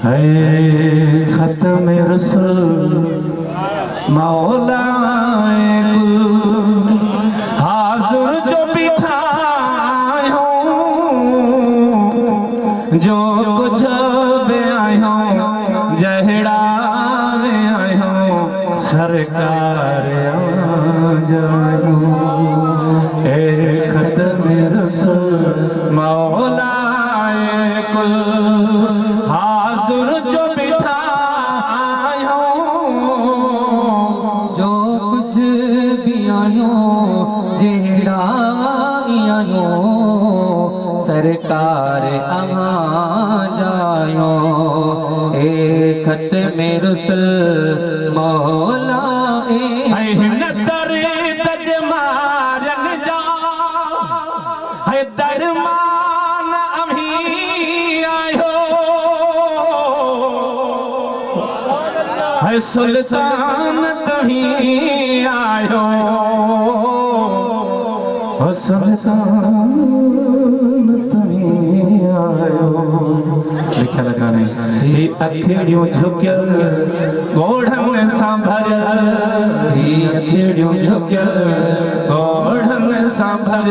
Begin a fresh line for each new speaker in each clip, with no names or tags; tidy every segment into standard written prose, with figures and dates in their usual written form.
है खत्म रसूल मौला हाजुर जो बिठाए हो जो कुछ भी आए हो जहड़ा में आए हो सरकार आ जाओ। ए खत्म रसूल मौला कुल हाजुर जो बिठाए हो
जो कुछ भी आयो जेड़ा आयो सरकार आ जायो। ए खत्म रसूल मौला
नदर तज मारन जा है दरमान अभी आयो है सुल्तान तभी आयो हो सुल्तान तभी आयो। लिखा लगा नहीं ये अखेड़ियों झुकियल गोढ़न सांभर अखेड़ियों झुकियल गोढ़न सांभर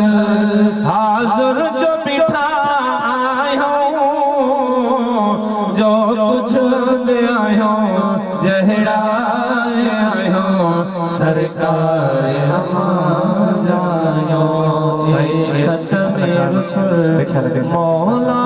हाजुर जो बिठाए हो जो कुछ भी आयो जहड़ा आयो सरकार हम जायो। खत्म रसूल मौला